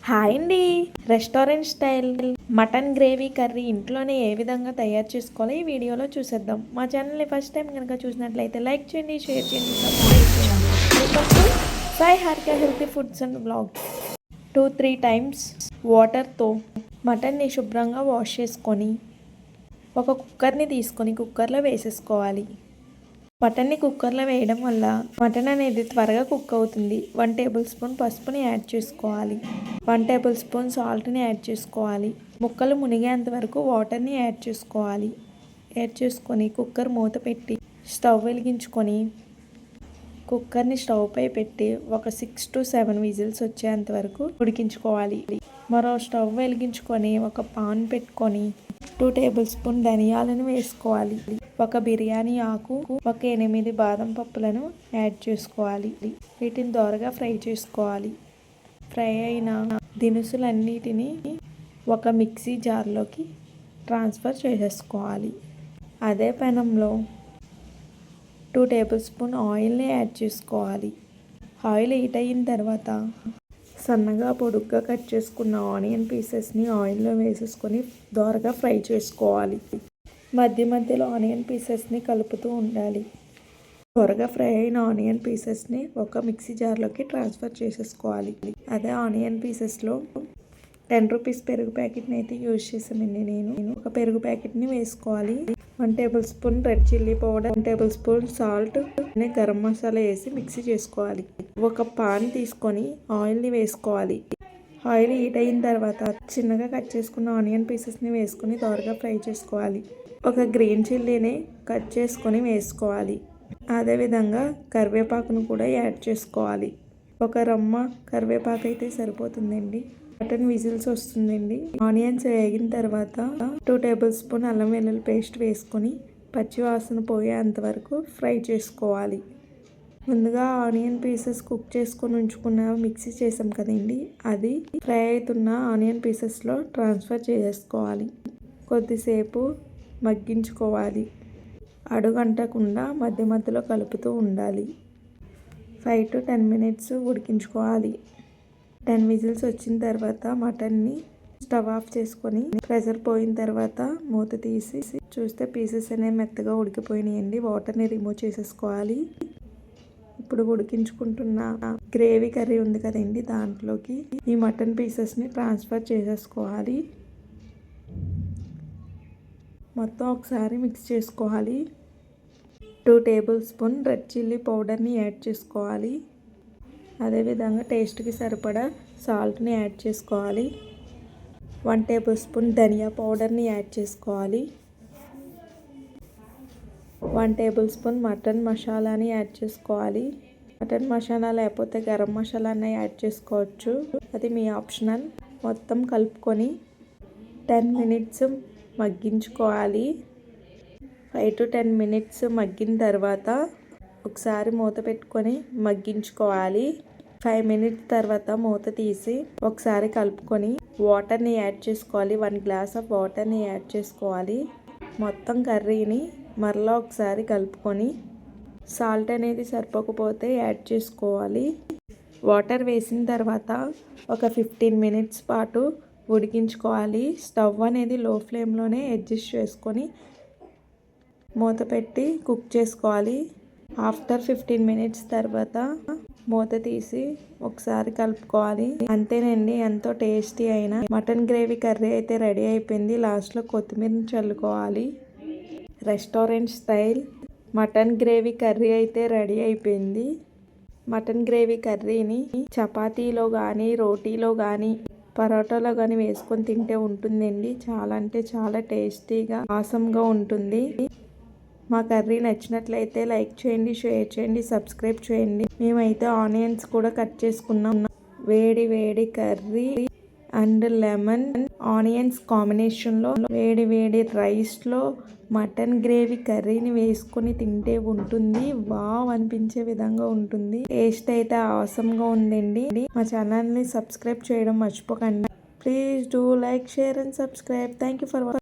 Hi అండి. Restaurant style mutton gravy curry ఇంట్లోనే ఏ విధంగా తయారు చేసుకోవాలో ఈ వీడియోలో చూసేద్దాం. మా ఛానల్ని ఫస్ట్ టైం కనుక చూసినట్లయితే లైక్ చేయండి, షేర్ చేయండి, సబ్స్క్రైబ్ చేయండి. Welcome to Sai Harika healthy foods and blogs. 2-3 times వాటర్తో మటన్ని శుభ్రంగా వాష్ చేసుకొని ఒక కుక్కర్ని తీసుకొని కుక్కర్లో వేసేసుకోవాలి. మటన్ని కుక్కర్లో వేయడం వల్ల మటన్ అనేది త్వరగా కుక్ అవుతుంది. 1 టేబుల్ స్పూన్ పసుపుని యాడ్ చేసుకోవాలి. 1 టేబుల్ స్పూన్ సాల్ట్ని యాడ్ చేసుకోవాలి. ముక్కలు మునిగేంత వరకు వాటర్ని యాడ్ చేసుకోవాలి. యాడ్ చేసుకొని కుక్కర్ మూత పెట్టి స్టవ్ వెలిగించుకొని కుక్కర్ని స్టవ్ పై పెట్టి ఒక 6 to 7 విజిల్స్ వచ్చేంత వరకు ఉడికించుకోవాలి. మరో స్టవ్ వెలిగించుకొని ఒక పాన్ పెట్టుకొని 2 టేబుల్ స్పూన్ ధనియాలను వేసుకోవాలి. ఒక బిర్యానీ ఆకు, ఒక 8 బాదం పప్పులను యాడ్ చేసుకోవాలి. వీటిని దోరగా ఫ్రై చేసుకోవాలి. ఫ్రై అయిన దినుసులన్నిటినీ ఒక మిక్సీ జార్లోకి ట్రాన్స్ఫర్ చేసేసుకోవాలి. అదే పెనంలో 2 టేబుల్ స్పూన్ ఆయిల్ని యాడ్ చేసుకోవాలి. ఆయిల్ హీట్ అయిన తర్వాత సన్నగా పొడుగ్గా కట్ చేసుకున్న ఆనియన్ పీసెస్ని ఆయిల్లో వేసేసుకొని దోరగా ఫ్రై చేసుకోవాలి. మధ్య మధ్యలో ఆనియన్ పీసెస్ని కలుపుతూ ఉండాలి. త్వరగా ఫ్రై అయిన ఆనియన్ పీసెస్ని ఒక మిక్సీ జార్లోకి ట్రాన్స్ఫర్ చేసేసుకోవాలి. అదే ఆనియన్ పీసెస్లో 10 రూపీస్ పెరుగు ప్యాకెట్ని అయితే యూజ్ చేసామండి. నేను ఒక పెరుగు ప్యాకెట్ని వేసుకోవాలి. 1 table spoon red chilli powder, 1 table spoon salt, garam masala వేసి మిక్సీ చేసుకోవాలి. ఒక పాన్ తీసుకొని ఆయిల్ని వేసుకోవాలి. ఆయిల్ హీట్ అయిన తర్వాత చిన్నగా కట్ చేసుకున్న ఆనియన్ పీసెస్ని వేసుకొని త్వరగా ఫ్రై చేసుకోవాలి. ఒక గ్రీన్ చిల్లీని కట్ చేసుకొని వేసుకోవాలి. అదేవిధంగా కరివేపాకును కూడా యాడ్ చేసుకోవాలి. ఒక రమ్మ కరివేపాకు అయితే సరిపోతుందండి. మటన్ విజిల్స్ వస్తుందండి. ఆనియన్స్ వేగిన తర్వాత 2 టేబుల్ స్పూన్ అల్లం వెల్లుల్లి పేస్ట్ వేసుకొని పచ్చి వాసన పోయేంత వరకు ఫ్రై చేసుకోవాలి. ముందుగా ఆనియన్ పీసెస్ కుక్ చేసుకొని ఉంచుకున్న మిక్సీ చేసాం కదండి, అది ఫ్రై అవుతున్న ఆనియన్ పీసెస్లో ట్రాన్స్ఫర్ చేసుకోవాలి. కొద్దిసేపు మగ్గించుకోవాలి. అడుగంటకుండా మధ్య మధ్యలో కలుపుతూ ఉండాలి. 5 to 10 మినిట్స్ ఉడికించుకోవాలి. 10 విజిల్స్ వచ్చిన తర్వాత మటన్ని స్టవ్ ఆఫ్ చేసుకొని ప్రెషర్ పోయిన తర్వాత మూత తీసి చూస్తే పీసెస్ అనేవి మెత్తగా ఉడికిపోయినాయండి. వాటర్ని రిమూవ్ చేసేసుకోవాలి. ఇప్పుడు ఉడికించుకుంటున్న గ్రేవీ కర్రీ ఉంది కదండి, దాంట్లోకి ఈ మటన్ పీసెస్ని ట్రాన్స్ఫర్ చేసేసుకోవాలి. మొత్తం ఒకసారి మిక్స్ చేసుకోవాలి. 2 టేబుల్ స్పూన్ రెడ్ చిల్లీ పౌడర్ని యాడ్ చేసుకోవాలి. అదేవిధంగా టేస్ట్కి సరిపడా సాల్ట్ని యాడ్ చేసుకోవాలి. 1 టేబుల్ స్పూన్ ధనియా పౌడర్ని యాడ్ చేసుకోవాలి. 1 టేబుల్ స్పూన్ మటన్ మసాలాని యాడ్ చేసుకోవాలి. మటన్ మసాలా లేకపోతే గరం మసాలాని యాడ్ చేసుకోవచ్చు, అది మీ ఆప్షనల్. మొత్తం కలుపుకొని 10 మినిట్స్ మగ్గించుకోవాలి. 5 to 10 మినిట్స్ మగ్గిన తర్వాత ఒకసారి మూత పెట్టుకొని మగ్గించుకోవాలి. 5 మినిట్స్ తర్వాత మూత తీసి ఒకసారి కలుపుకొని వాటర్ని యాడ్ చేసుకోవాలి. 1 గ్లాస్ ఆఫ్ వాటర్ని యాడ్ చేసుకోవాలి. మొత్తం కర్రీని మరలా ఒకసారి కలుపుకొని సాల్ట్ అనేది సరిపోకపోతే యాడ్ చేసుకోవాలి. వాటర్ వేసిన తర్వాత ఒక 15 మినిట్స్ పాటు ఉడికించుకోవాలి. స్టవ్ అనేది లో ఫ్లేమ్లోనే అడ్జస్ట్ చేసుకొని మూత పెట్టి కుక్ చేసుకోవాలి. ఆఫ్టర్ 15 మినిట్స్ తర్వాత మూత తీసి ఒకసారి కలుపుకోవాలి. అంతేనండి, ఎంతో టేస్టీ అయిన మటన్ గ్రేవీ కర్రీ అయితే రెడీ అయిపోయింది. లాస్ట్లో కొత్తిమీరని చల్లుకోవాలి. Restaurant style mutton gravy curry అయితే రెడీ అయిపోయింది. మటన్ గ్రేవీ కర్రీని చపాతీలో కానీ, రోటీలో కానీ, పరోటాలో కానీ వేసుకొని తింటే ఉంటుందండి. చాలా అంటే చాలా టేస్టీగా ఆసమ్గా ఉంటుంది. మా కర్రీ నచ్చినట్లయితే లైక్ చేయండి, షేర్ చేయండి, సబ్స్క్రైబ్ చేయండి. మేమైతే ఆనియన్స్ కూడా కట్ చేసుకున్నాం. వేడి వేడి కర్రీ అండ్ లెమన్ ఆనియన్స్ కాంబినేషన్లో వేడి వేడి రైస్లో మటన్ గ్రేవీ కర్రీని వేసుకొని తింటే ఉంటుంది. వావ్ అనిపించే విధంగా ఉంటుంది. టేస్ట్ అయితే ఆసమ్గా ఉందండి. మా ఛానల్ని సబ్స్క్రైబ్ చేయడం మర్చిపోకండి. Please do like, share and subscribe. Thank you for watching.